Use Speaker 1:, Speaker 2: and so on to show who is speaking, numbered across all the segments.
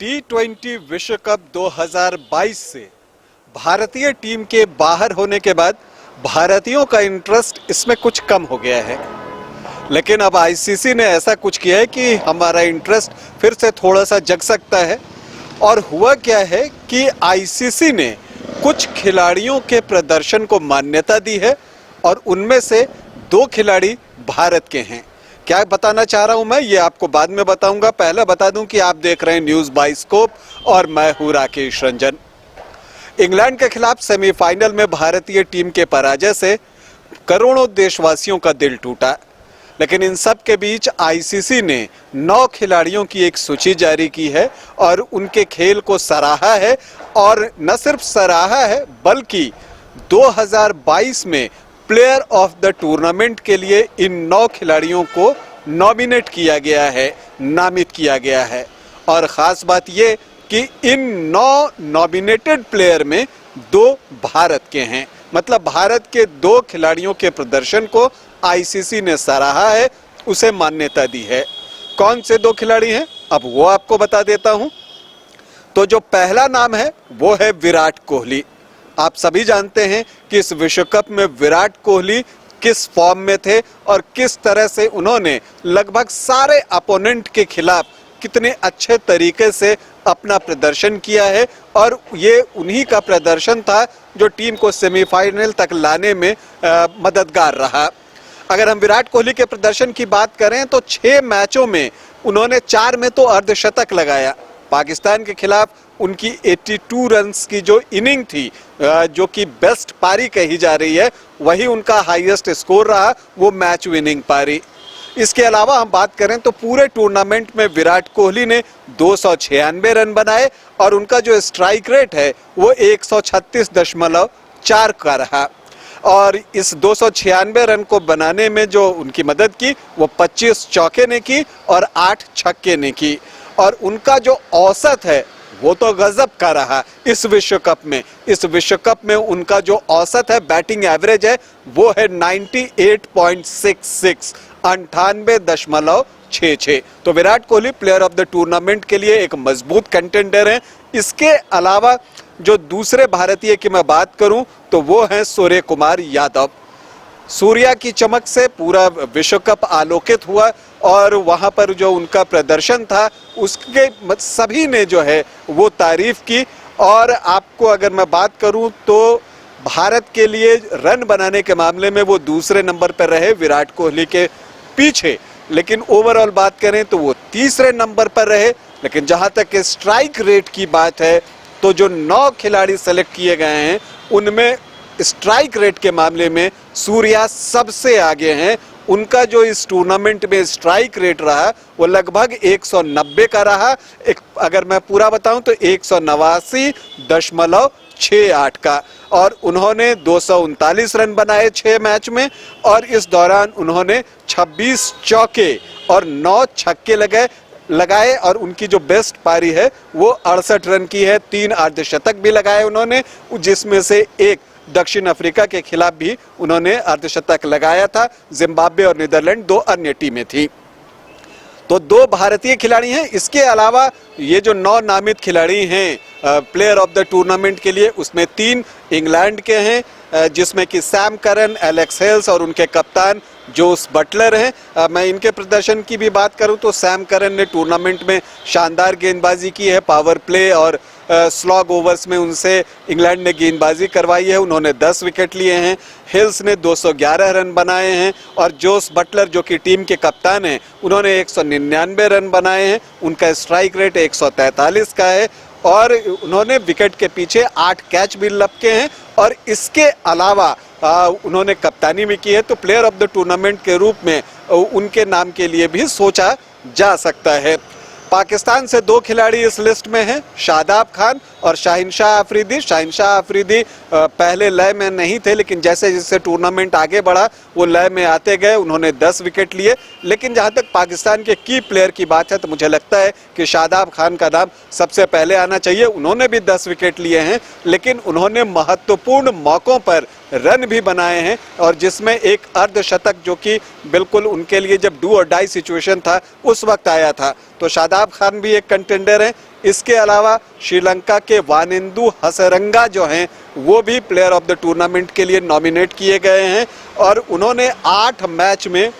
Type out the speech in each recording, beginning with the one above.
Speaker 1: T20 विश्व cup 2022 से भारतीय टीम के बाहर होने के बाद भारतीयों का इंटरेस्ट इसमें कुछ कम हो गया है। लेकिन अब आईसीसी ने ऐसा कुछ किया है कि हमारा इंटरेस्ट फिर से थोड़ा सा जग सकता है। और हुआ क्या है कि आईसीसी ने कुछ खिलाड़ियों के प्रदर्शन को मान्यता दी है और उनमें से 2 खिलाड़ी भारत के हैं। क्या बताना चाह रहा हूं मैं, ये आपको बाद में बताऊंगा। पहले बता दूं कि आप देख रहे हैं न्यूज़ बाइस्कोप और मैं हूं राकेश रंजन। इंग्लैंड के खिलाफ सेमीफाइनल में भारतीय टीम के पराजय से करोड़ों देशवासियों का दिल टूटा। लेकिन इन सब के बीच आईसीसी ने 9 खिलाड़ियों की एक सूची जारी की है और उनके खेल को सराहा है। और न सिर्फ सराहा है बल्कि 2022 में प्लेयर ऑफ द टूर्नामेंट के लिए इन 9 खिलाड़ियों को नॉमिनेट किया गया है, नामित किया गया है। और ख़ास बात ये कि इन 9 नॉमिनेटेड प्लेयर में 2 भारत के हैं। मतलब भारत के 2 खिलाड़ियों के प्रदर्शन को आईसीसी ने सराहा है, उसे मान्यता दी है। कौन से 2 खिलाड़ी हैं अब वो आपको बता देता हूं। तो जो पहला नाम है वो है विराट कोहली। आप सभी जानते हैं कि इस विश्व कप में विराट कोहली किस फॉर्म में थे और किस तरह से उन्होंने लगभग सारे अपोनेंट के खिलाफ कितने अच्छे तरीके से अपना प्रदर्शन किया है। और ये उन्हीं का प्रदर्शन था जो टीम को सेमीफाइनल तक लाने में मददगार रहा। अगर हम विराट कोहली के प्रदर्शन की बात करें तो 6 मैचों में उन्होंने 4 में तो अर्धशतक लगाया। पाकिस्तान के खिलाफ उनकी 82 रन्स की जो इनिंग थी, जो कि बेस्ट पारी कही जा रही है, वही उनका हाईएस्ट स्कोर रहा, वो मैच विनिंग पारी। इसके अलावा हम बात करें तो पूरे टूर्नामेंट में विराट कोहली ने 296 रन बनाए और उनका जो स्ट्राइक रेट है वो 136.4 का रहा। और इस 296 रन को बनाने में जो उनकी मदद की वो 25 चौके ने की और 8 छक्के ने की। और उनका जो औसत है वो तो गजब का रहा इस विश्व कप में। इस विश्व कप में उनका जो औसत है, बैटिंग एवरेज है, वो है 98.66, 98.66। तो Virat Kohli player of the tournament के लिए एक मजबूत कंटेंडर है। इसके अलावा जो दूसरे भारतीय की मैं बात करूं तो वो है सूर्य कुमार यादव। सूर्या की चमक से पूरा विश्व कप आलोकित हुआ और वहां पर जो उनका प्रदर्शन था उसके सभी ने जो है वो तारीफ की। और आपको अगर मैं बात करूं तो भारत के लिए रन बनाने के मामले में वो दूसरे नंबर पर रहे विराट कोहली के पीछे। लेकिन ओवरऑल बात करें तो वो तीसरे नंबर पर रहे। लेकिन जहां तक स्ट्राइक रेट की बात है तो जो 9 खिलाड़ी सेलेक्ट किए गए हैं उनमें स्ट्राइक रेट के मामले में सूर्या सबसे आगे हैं। उनका जो इस टूर्नामेंट में स्ट्राइक रेट रहा वो लगभग 190 का रहा। अगर मैं पूरा बताऊं तो 189.68 का। और उन्होंने 239 रन बनाए 6 मैच में और इस दौरान उन्होंने 26 चौके और 9 छक्के लगाए। और उनकी जो बेस्ट पारी है वो 68 रन की है। 3 अर्धशतक भी लगाए उन्होंने, जिसमें से एक दक्षिण अफ्रीका के खिलाफ भी उन्होंने अर्धशतक लगाया था। जिम्बाब्वे और नीदरलैंड 2 अन्य टीमें थी। तो 2 भारतीय खिलाड़ी हैं। इसके अलावा ये जो 9 नामित खिलाड़ी हैं प्लेयर ऑफ द टूर्नामेंट के लिए, उसमें 3 इंग्लैंड के हैं, जिसमें कि सैम करन, एलेक्स हेल्स और उनके कप्तान जोस बटलर हैं। मैं इनके प्रदर्शन की भी बात करूं तो सैम करन ने टूर्नामेंट में शानदार गेंदबाजी की है। पावर प्ले और स्लॉग ओवर्स में उनसे इंग्लैंड ने गेंदबाजी करवाई है। उन्होंने 10 विकेट लिए हैं। हिल्स ने 211 रन बनाए हैं और जोस बटलर जो कि टीम के कप्तान हैं उन्होंने 199 रन बनाए हैं। उनका स्ट्राइक रेट 143 का है और उन्होंने विकेट के पीछे 8 कैच भी लपके हैं। और इसके अलावा उन्होंने कप्तानी भी की है। तो प्लेयर ऑफ द टूर्नामेंट के रूप में उनके नाम के लिए भी सोचा जा सकता है। पाकिस्तान से 2 खिलाड़ी इस लिस्ट में हैं, शादाब खान और शाहिनशाह अफरीदी। शाहिनशाह अफरीदी पहले लय में नहीं थे, लेकिन जैसे जैसे टूर्नामेंट आगे बढ़ा वो लय में आते गए। उन्होंने 10 विकेट लिए। लेकिन जहां तक पाकिस्तान के की प्लेयर की बात है तो मुझे लगता है कि शादाब खान का नाम सबसे पहले आना चाहिए। उन्होंने भी 10 विकेट लिए हैं, लेकिन उन्होंने महत्वपूर्ण मौकों पर रन भी बनाए हैं और जिसमें एक अर्धशतक जो कि बिल्कुल उनके लिए जब डू और डाई सिचुएशन था उस वक्त आया था। तो शादाब खान भी एक कंटेंडर है। इसके अलावा श्रीलंका के वानिंदु हसरंगा जो हैं वो भी प्लेयर ऑफ द टूर्नामेंट के लिए नॉमिनेट किए गए हैं और उन्होंने 8 मैच में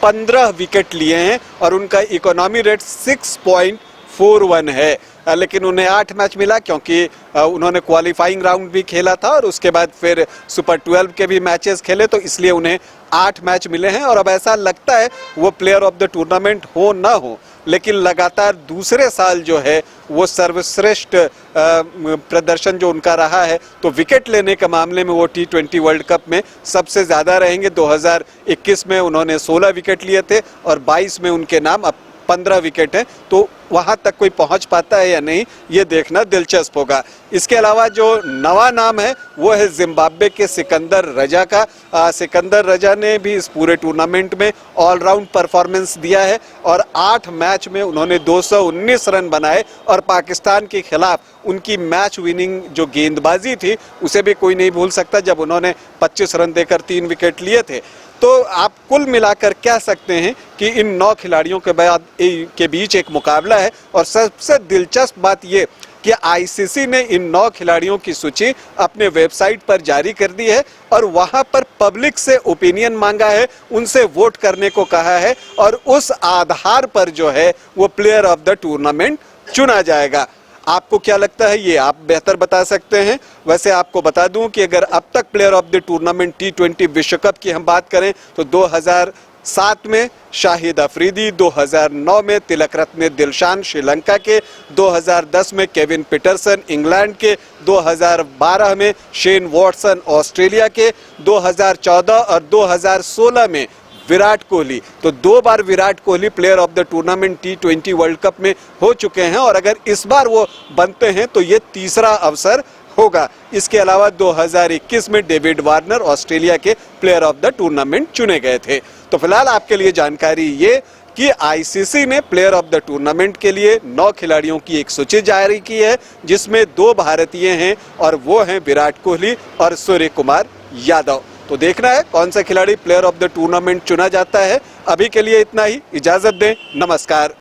Speaker 1: 15 विकेट लिए हैं और उनका इकोनॉमी रेट 6.41 है। लेकिन उन्हें 8 मैच मिला क्योंकि उन्होंने क्वालिफाइंग राउंड भी खेला था और उसके बाद फिर सुपर 12 के भी मैचेस खेले, तो इसलिए उन्हें 8 मैच मिले हैं। और अब ऐसा लगता है वो प्लेयर ऑफ द टूर्नामेंट हो ना हो, लेकिन लगातार दूसरे साल जो है वो सर्वश्रेष्ठ प्रदर्शन जो उनका रहा है, तो विकेट लेने के मामले में वो T20 वर्ल्ड कप में सबसे ज़्यादा रहेंगे। 2021 में उन्होंने 16 विकेट लिए थे और 22 में उनके नाम अब 15 विकेट हैं, तो वहां तक कोई पहुंच पाता है या नहीं ये देखना दिलचस्प होगा। इसके अलावा जो नवा नाम है वो है जिम्बाब्वे के सिकंदर रजा का। सिकंदर रजा ने भी इस पूरे टूर्नामेंट में ऑलराउंड परफॉर्मेंस दिया है और 8 मैच में उन्होंने 219 रन बनाए और पाकिस्तान के खिलाफ उनकी मैच विनिंग जो गेंदबाजी थी उसे भी कोई नहीं भूल सकता, जब उन्होंने 25 रन देकर 3 विकेट लिए थे। तो आप कुल मिलाकर कह सकते हैं कि इन 9 खिलाड़ियों के बीच एक मुकाबला है और सबसे दिलचस्प बात ये कि आईसीसी ने इन 9 खिलाड़ियों की सूची अपने वेबसाइट पर जारी कर दी है और वहां पर पब्लिक से ओपिनियन मांगा है, उनसे वोट करने को कहा है और उस आधार पर जो है वो प्लेयर ऑफ द टूर्नामेंट चुना जाएगा। आपको क्या लगता है ये आप बेहतर बता सकते हैं। वैसे आपको बता दूं कि अगर अब तक player of the tournament T20 विश्व कप की हम बात करें तो 2007 में शाहिद अफरीदी, 2009 में तिलक रत्ने दिलशान श्रीलंका के, 2010 में केविन पीटरसन इंग्लैंड के, 2012 में शेन वॉटसन ऑस्ट्रेलिया के, 2014 और 2016 में विराट कोहली। तो 2 बार Virat Kohli player of the tournament T20 world cup में हो चुके हैं और अगर इस बार वो बनते हैं तो ये तीसरा अवसर होगा। इसके अलावा 2021 में डेविड वार्नर ऑस्ट्रेलिया के प्लेयर ऑफ द टूर्नामेंट चुने गए थे। तो फिलहाल आपके लिए जानकारी ये कि आईसीसी ने प्लेयर ऑफ द टूर्नामेंट के लिए 9 खिलाड़ियों की एक सूची जारी की है जिसमें 2 भारतीय हैं और वो हैं विराट कोहली और सूर्य कुमार यादव। तो देखना है कौन सा खिलाड़ी प्लेयर ऑफ द टूर्नामेंट चुना जाता है। अभी के लिए इतना ही, इजाजत दें, नमस्कार।